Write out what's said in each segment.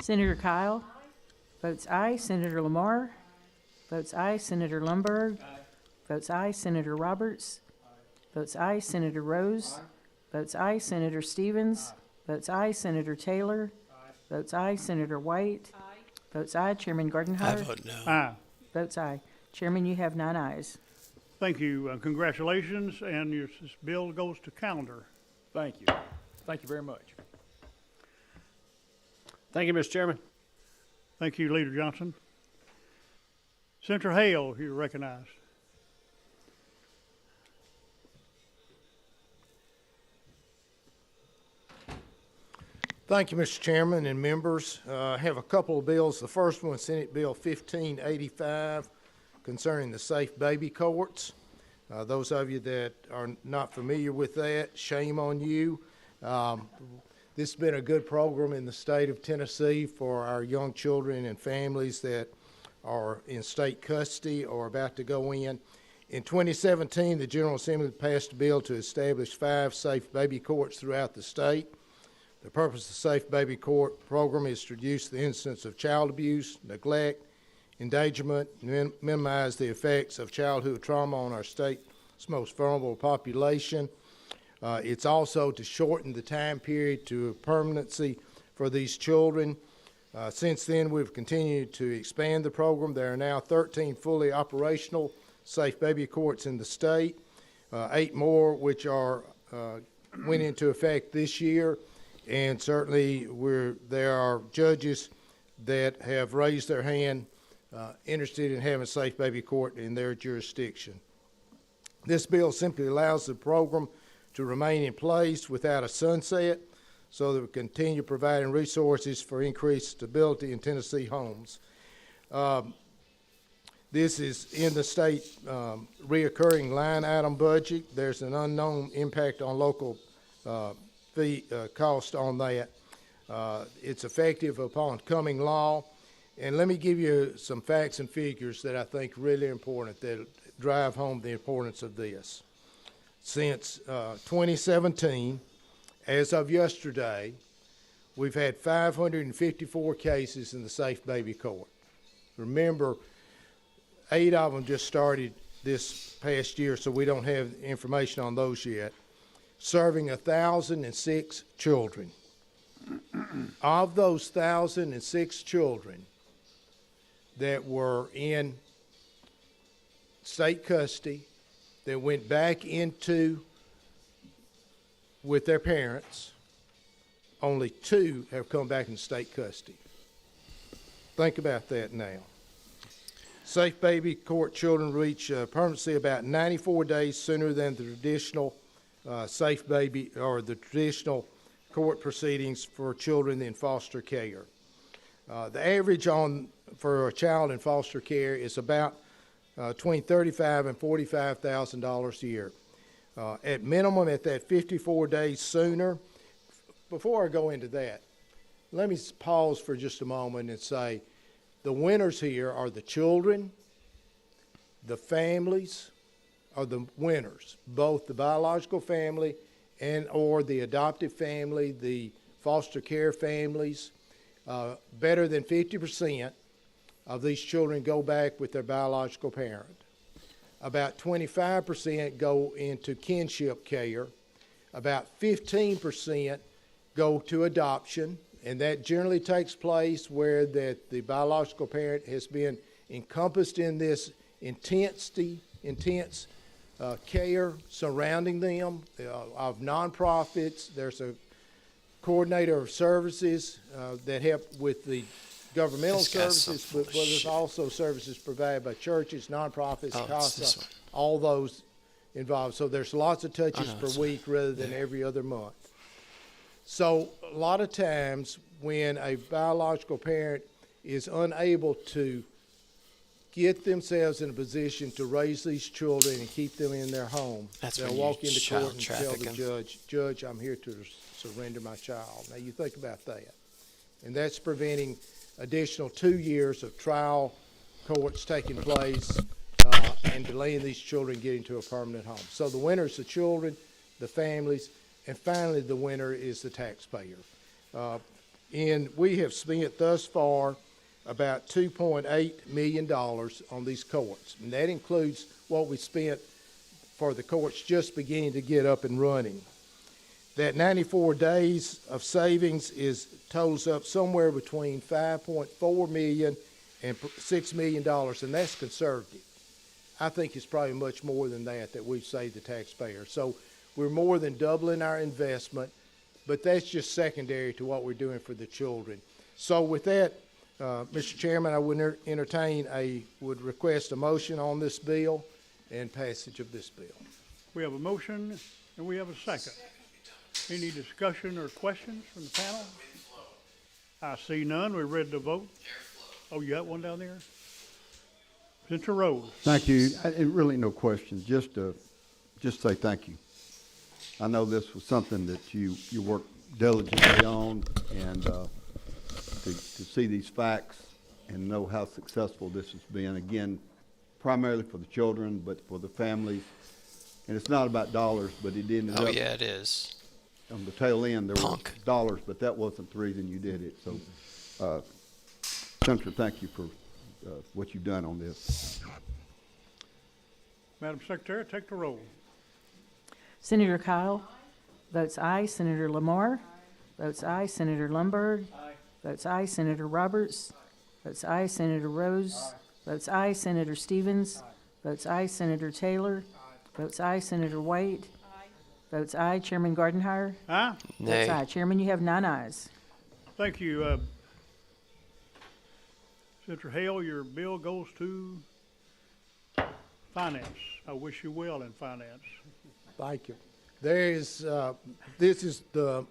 Senator Kyle. Votes aye. Senator Lamar. Votes aye. Senator Lundberg. Votes aye. Senator Roberts. Votes aye. Senator Rose. Votes aye. Senator Stevens. Votes aye. Senator Taylor. Votes aye. Senator White. Votes aye. Chairman I Gardenhire. vote no. Aye. Votes aye. Chairman, you have 9 ayes. Thank you. Congratulations, and this bill goes to calendar. Thank you. Thank you very much. Thank you, Mr. Chairman. Thank you, Leader Johnson. Senator Hale, you're recognized. Thank you, Mr. Chairman and members. I have a couple of bills. The first one, Senate Bill 1585, concerning the safe baby courts. Those of you that are not familiar with that, shame on you. This has been a good program in the state of Tennessee for our young children and families that are in state custody or about to go in. In 2017, the General Assembly passed a bill to establish 5 safe baby courts throughout the state. The purpose of the Safe Baby Court program is to reduce the incidence of child abuse, neglect, endangerment, and minimize the effects of childhood trauma on our state's most vulnerable population. It's also to shorten the time period to permanency for these children. Since then, we've continued to expand the program. There are now 13 fully operational safe baby courts in the state, 8 more which are went into effect this year. And certainly there are judges that have raised their hand interested in having a safe baby court in their jurisdiction. This bill simply allows the program to remain in place without a sunset so that we continue providing resources for increased stability in Tennessee homes. This is in the state reoccurring line item budget. There's an unknown impact on local fee cost on that. It's effective upon coming law. And let me give you some facts and figures that I think are really important that drive home the importance of this. Since 2017, as of yesterday, we've had 554 cases in the Safe Baby Court. Remember, 8 of them just started this past year, so we don't have information on those yet. Serving 1,006 children. Of those 1,006 children that were in state custody, that went back into with their parents, only 2 have come back in state custody. Think about that now. Safe baby court children reach permanency about 94 days sooner than the traditional safe baby or the traditional court proceedings for children in foster care. The average for a child in foster care is about between $35,000 and $45,000 a year. At minimum, at that 54 days sooner. Before I go into that, let me pause for just a moment and say the winners here are the children, the families are the winners, both the biological family and or the adoptive family, the foster care families. Better than 50% of these children go back with their biological parent. About 25% go into kinship care. About 15% go to adoption, and that generally takes place where the biological parent has been encompassed in this intense care surrounding them of nonprofits. There's a coordinator of services that help with the governmental services, but there's also services provided by churches, nonprofits, CASA, all those involved. So there's lots of touches per week rather than every other month. So a lot of times when a biological parent is unable to get themselves in a position to raise these children and keep them in their home, they'll walk into court and tell the judge, I'm here to surrender my child. Now you think about that. And that's preventing additional 2 years of trial courts taking place and delaying these children getting to a permanent home. So the winner is the children, the families, and finally the winner is the taxpayer. And we have spent thus far about $2.8 million on these courts. And that includes what we spent for the courts just beginning to get up and running. That 94 days of savings totals up somewhere between $5.4 million and $6 million, and that's conservative. I think it's probably much more than that we've saved the taxpayer. So we're more than doubling our investment, but that's just secondary to what we're doing for the children. So with that, Mr. Chairman, I would would request a motion on this bill and passage of this bill. We have a motion and we have a second. Any discussion or questions from the panel? I see none. We're ready to vote. Oh, you got one down there? Senator Rose. Thank you. Really no questions, just say thank you. I know this was something that you worked diligently on, and to see these facts and know how successful this has been, again, primarily for the children, but for the families. And it's not about dollars, but it ended up. Oh, yeah, it is. On the tail end, there were Punk. dollars, but that wasn't the reason you did it. So, Senator, thank you for what you've done on this. Madam Secretary, take the roll. Senator Kyle votes aye. Senator Lamar votes aye. Senator Lundberg votes aye. Senator Roberts votes aye. Senator Rose votes aye. Senator Stevens votes aye. Senator Taylor votes aye. Senator White votes aye. Chairman Gardenhire Aye? votes Nay. aye. Chairman, you have 9 ayes. Thank you. Senator Hale, your bill goes to finance. I wish you well in finance. Thank you. The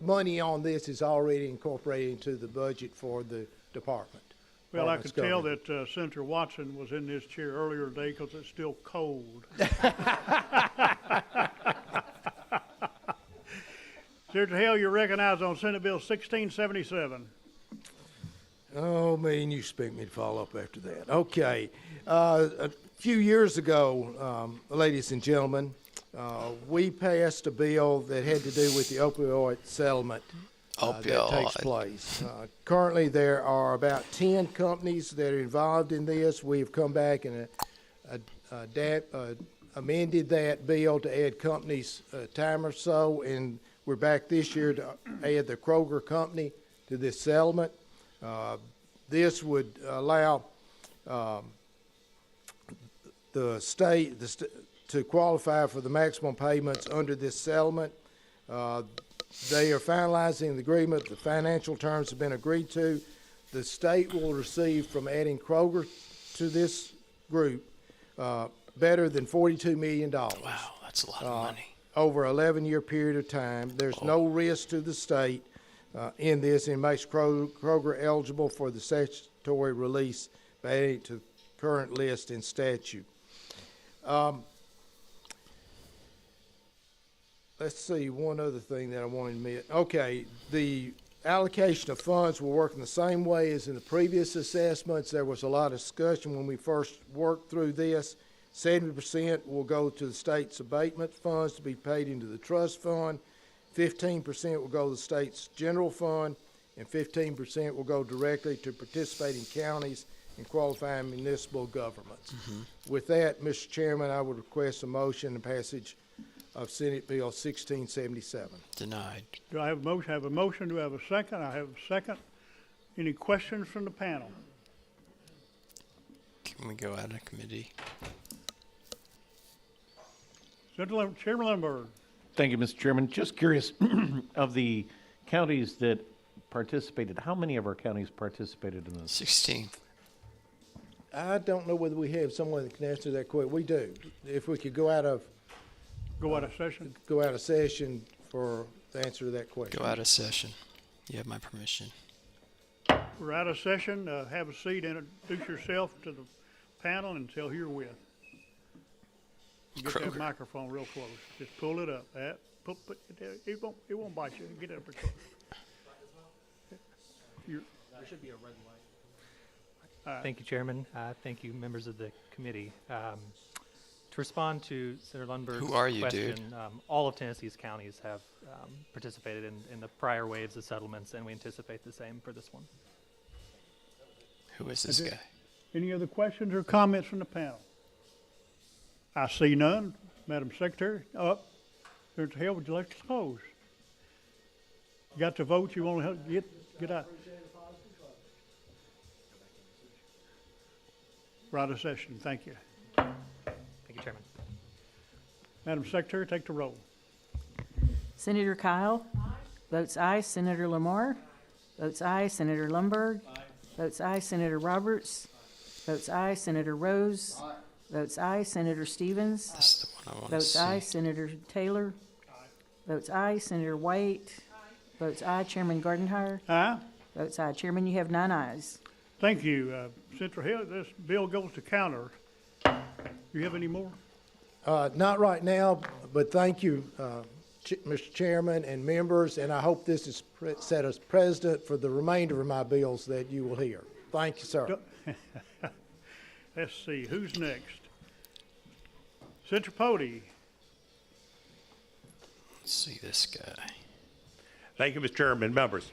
money on this is already incorporated into the budget for the department. Well, I Department's could tell government. that Senator Watson was in this chair earlier today because it's still cold. Senator Hale, you're recognized on Senate Bill 1677. Oh, man, you expect me to follow up after that. Okay. A few years ago, ladies and gentlemen, we passed a bill that had to do with the opioid settlement that takes place. Currently, there are about 10 companies that are involved in this. We have come back and amended that bill to add companies a time or so, and we're back this year to add the Kroger company to this settlement. This would allow the state to qualify for the maximum payments under this settlement. They are finalizing the agreement. The financial terms have been agreed to. The state will receive from adding Kroger to this group better than $42 million. Wow, that's a lot of money. Over an 11-year period of time. There's no risk to the state in this, and makes Kroger eligible for the statutory release by adding it to the current list in statute. Let's see, one other thing that I wanted to mention. Okay, the allocation of funds will work in the same way as in the previous assessments. There was a lot of discussion when we first worked through this. 70% will go to the state's abatement funds to be paid into the trust fund. 15% will go to the state's general fund, and 15% will go directly to participating counties and qualifying municipal governments. With that, Mr. Chairman, I would request a motion and passage of Senate Bill 1677. Denied. Do I have a motion? I have a motion. Do I have a second? I have a second. Any questions from the panel? Can we go out of committee? Chairman Lundberg. Thank you, Mr. Chairman. Just curious, of the counties that participated, how many of our counties participated in this? 16. I don't know whether we have someone that can answer that question. We do. If we could go out of session for the answer to that question. Go out of session. You have my permission. We're out of session. Have a seat. Introduce yourself to the panel and tell who you're with. Get that Kroger. microphone real close. Just pull it up. It won't bite you. Get it up real close. There should be a red light. Thank you, Chairman. Thank you, members of the committee. To respond to Senator Lundberg's Who are you, question, dude? all of Tennessee's counties have participated in the prior waves of settlements, and we anticipate the same for this one. Who is this guy? Any other questions or comments from the panel? I see none. Madam Secretary, Senator Hill, would you like to close? You got the vote you want to get out? We're out of session. Thank you. Thank you, Chairman. Madam Secretary, take the roll. Senator Kyle? Votes aye. Senator Lamar? Votes aye. Senator Lundberg? Votes aye. Senator Roberts? Votes aye. Senator Rose? Votes aye. Senator Stevens? This is the one I want to Votes see. aye. Senator Taylor? Votes aye. Senator White? Votes aye. Chairman Gardenhire? Aye. Votes aye. Chairman, you have 9 ayes. Thank you. Senator Hill, this bill goes to counter. Do you have any more? Not right now, but thank you, Mr. Chairman and members, and I hope this is set as precedent for the remainder of my bills that you will hear. Thank you, sir. Let's see, who's next? Senator Pody. Let's see this guy. Thank you, Mr. Chairman, members.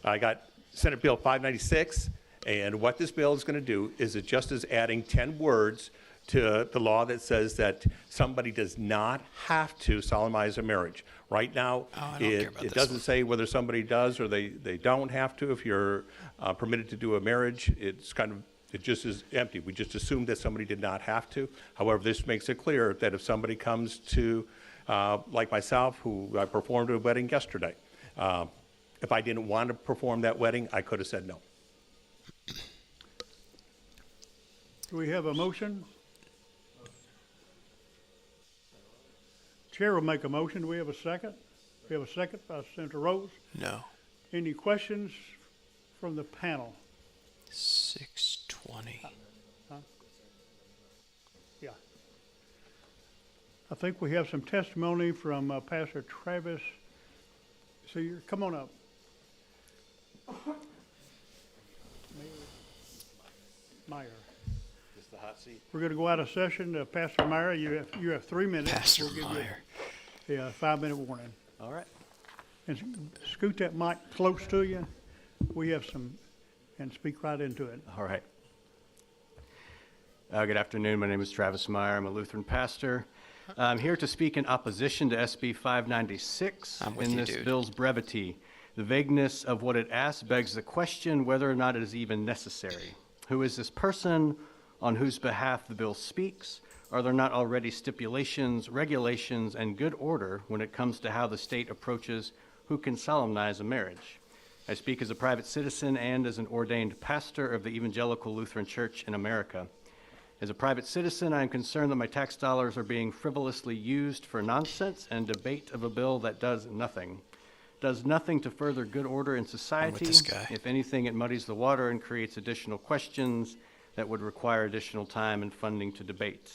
I got Senate Bill 596, and what this bill is going to do is it just is adding 10 words to the law that says that somebody does not have to solemnize a marriage. Right now, Oh, I don't care about it this doesn't one. say whether somebody does or they don't have to. If you're permitted to do a marriage, it just is empty. We just assumed that somebody did not have to. However, this makes it clear that if somebody comes to, like myself, who I performed a wedding yesterday, if I didn't want to perform that wedding, I could have said no. Do we have a motion? Chair will make a motion. Do we have a second? We have a second by Senator Rose. No. Any questions from the panel? 620. Yeah. I think we have some testimony from Pastor Travis. So come on up. Meyer. Just the hot seat. We're going to go out of session. Pastor Meyer, you have 3 minutes. Pastor We'll give Meyer. you a 5-minute warning. All right. And scoot that mic close to you. We have and speak right into it. All right. Good afternoon. My name is Travis Meyer. I'm a Lutheran pastor. I'm here to speak in opposition to SB 596 I'm with in you, this dude. bill's brevity. The vagueness of what it asks begs the question whether or not it is even necessary. Who is this person on whose behalf the bill speaks? Are there not already stipulations, regulations, and good order when it comes to how the state approaches who can solemnize a marriage? I speak as a private citizen and as an ordained pastor of the Evangelical Lutheran Church in America. As a private citizen, I am concerned that my tax dollars are being frivolously used for nonsense and debate of a bill that does nothing to further good order in society. this guy. If anything, it muddies the water and creates additional questions that would require additional time and funding to debate.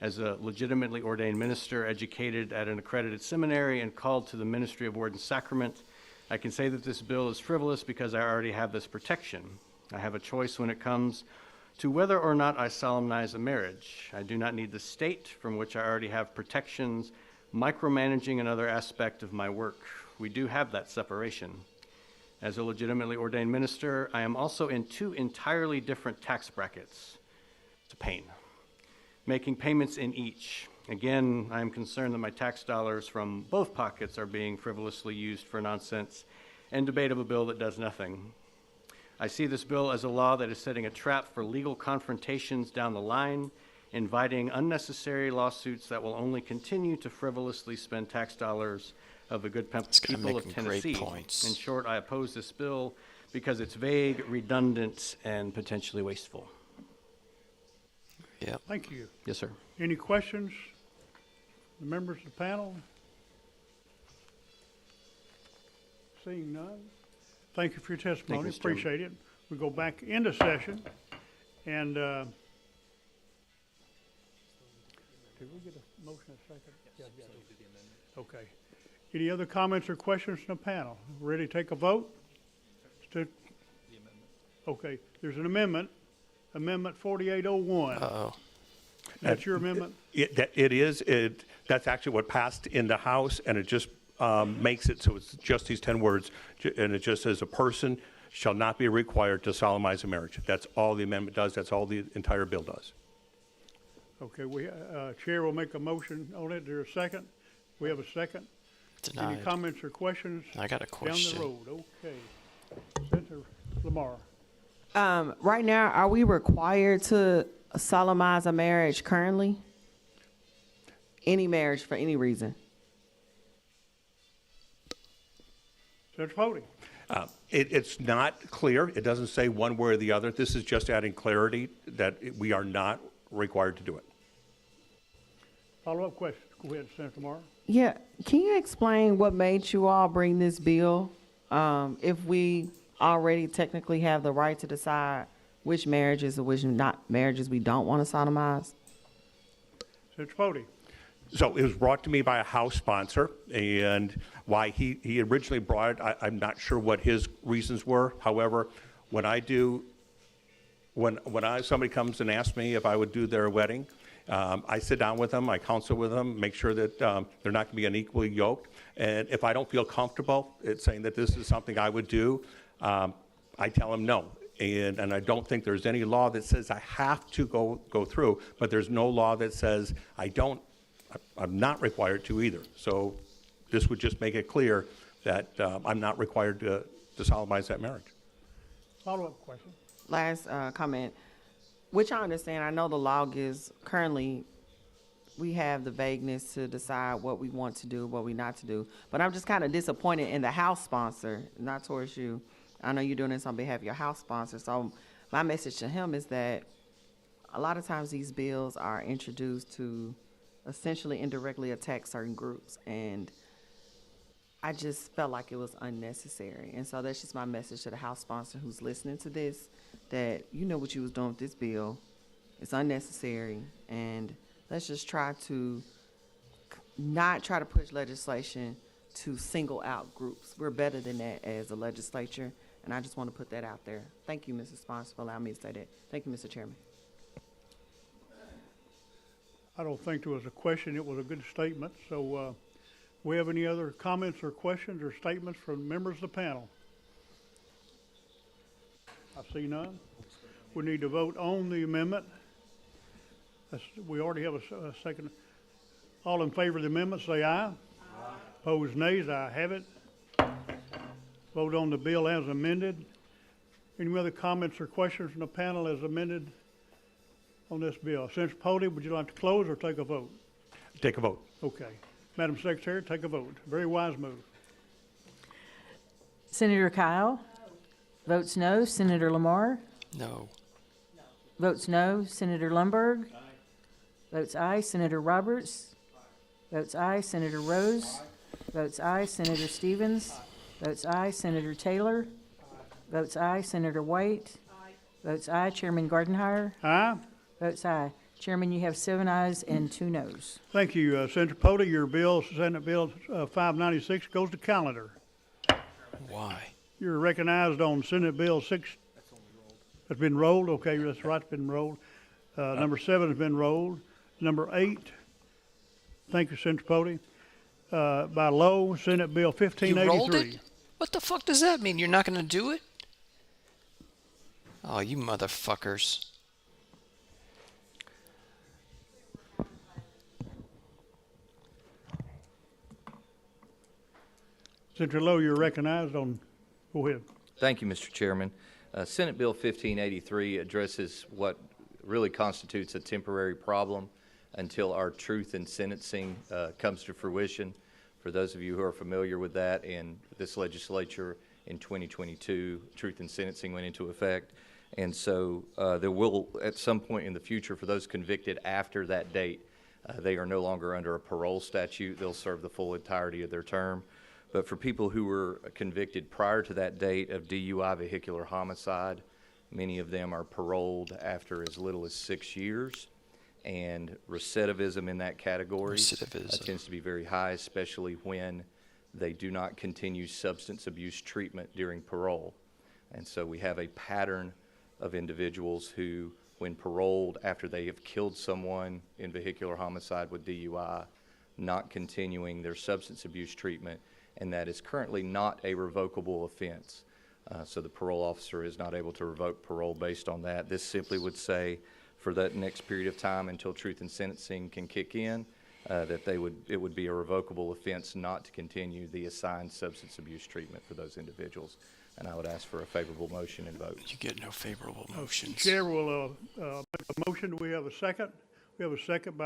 As a legitimately ordained minister, educated at an accredited seminary and called to the ministry of Word and Sacrament, I can say that this bill is frivolous because I already have this protection. I have a choice when it comes to whether or not I solemnize a marriage. I do not need the state, from which I already have protections, micromanaging another aspect of my work. We do have that separation. As a legitimately ordained minister, I am also in 2 entirely different tax brackets. It's a pain. Making payments in each. Again, I am concerned that my tax dollars from both pockets are being frivolously used for nonsense and debate of a bill that does nothing. I see this bill as a law that is setting a trap for legal confrontations down the line, inviting unnecessary lawsuits that will only continue to frivolously spend tax dollars of the good This guy people of making great Tennessee. points. In short, I oppose this bill because it's vague, redundant, and potentially wasteful. Yep. Thank you. Yes, sir. Any questions? The members of the panel? Seeing none? Thank you for your testimony. Mr. Chairman. Appreciate it. We go back into session and, did we get a motion in a second? Yeah. Okay. Any other comments or questions from the panel? Ready to take a vote? Okay, there's an amendment, Amendment 4801. Uh-oh. That's your amendment? That's actually what passed in the House, and it just makes it so it's just these 10 words, and it just says, a person shall not be required to solemnize a marriage. That's all the amendment does. That's all the entire bill does. Okay, Chair will make a motion on it. There's a second? We have a second? Any Denied. comments or questions? I got a question. Down the road, okay. Senator Lamar. Right now, are we required to solemnize a marriage currently? Any marriage for any reason? Senator Fode. It's not clear. It doesn't say one way or the other. This is just adding clarity that we are not required to do it. Follow-up question. Go ahead, Senator Lamar. Yeah, can you explain what made you all bring this bill? If we already technically have the right to decide which marriages or which not marriages we don't want to solemnize? Senator Fode. So it was brought to me by a House sponsor, and why he originally brought it, I'm not sure what his reasons were. However, when somebody comes and asks me if I would do their wedding, I sit down with them, I counsel with them, make sure that they're not going to be unequally yoked. And if I don't feel comfortable saying that this is something I would do, I tell them no. And I don't think there's any law that says I have to go through, but there's no law that says I'm not required to either. So this would just make it clear that I'm not required to solemnize that marriage. Follow-up question. Last comment, which I understand, I know the law gives, currently, we have the vagueness to decide what we want to do, what we not to do. But I'm just kind of disappointed in the House sponsor, not towards you. I know you're doing this on behalf of your House sponsor. So my message to him is that a lot of times these bills are introduced to essentially indirectly attack certain groups. And I just felt like it was unnecessary. And so that's just my message to the House sponsor who's listening to this, that you know what you was doing with this bill. It's unnecessary. And let's just try to not try to push legislation to single out groups. We're better than that as a legislature. And I just want to put that out there. Thank you, Mrs. Sponsor, for allowing me to say that. Thank you, Mr. Chairman. I don't think there was a question. It was a good statement. So we have any other comments or questions or statements from members of the panel? I see none. We need to vote on the amendment. We already have a second. All in favor of the amendment, say aye. Aye. Opposed, nays. I have it. Vote on the bill as amended. Any other comments or questions from the panel as amended on this bill? Senator Fode, would you like to close or take a vote? Take a vote. Okay. Madam Secretary, take a vote. Very wise move. Senator Kyle? Votes no. Senator Lamar? No. Votes no. Senator Lundberg? Votes aye. Senator Roberts? Votes aye. Senator Rose? Votes aye. Senator Stevens? Votes aye. Senator Taylor? Votes aye. Senator White? Votes aye. Chairman Gardenhire? Aye. Votes aye. Chairman, you have 7 ayes and 2 noes. Thank you, Senator Fode. Your bill, Senate Bill 596, goes to calendar. Why? You're recognized on Senate Bill 6. It's been rolled. Okay, that's right. It's been rolled. Number 7 has been rolled. Number 8. Thank you, Senator Fode. By Lowe, Senate Bill 1583. You rolled it? What the fuck does that mean? You're not going to do it? Oh, you motherfuckers. Senator Lowe, you're recognized on. Go ahead. Thank you, Mr. Chairman. Senate Bill 1583 addresses what really constitutes a temporary problem until our truth in sentencing comes to fruition. For those of you who are familiar with that, in this legislature in 2022, truth in sentencing went into effect. And so there will, at some point in the future, for those convicted after that date, they are no longer under a parole statute. They'll serve the full entirety of their term. But for people who were convicted prior to that date of DUI, vehicular homicide, many of them are paroled after as little as 6 years. And recidivism in that category tends to be very high, especially when they do not continue substance abuse treatment during parole. And so we have a pattern of individuals who, when paroled after they have killed someone in vehicular homicide with DUI, not continuing their substance abuse treatment, and that is currently not a revocable offense. So the parole officer is not able to revoke parole based on that. This simply would say for that next period of time until truth in sentencing can kick in, that it would be a revocable offense not to continue the assigned substance abuse treatment for those individuals. And I would ask for a favorable motion and vote. You get no favorable motions. Chair will make a motion. Do we have a second? We have a second by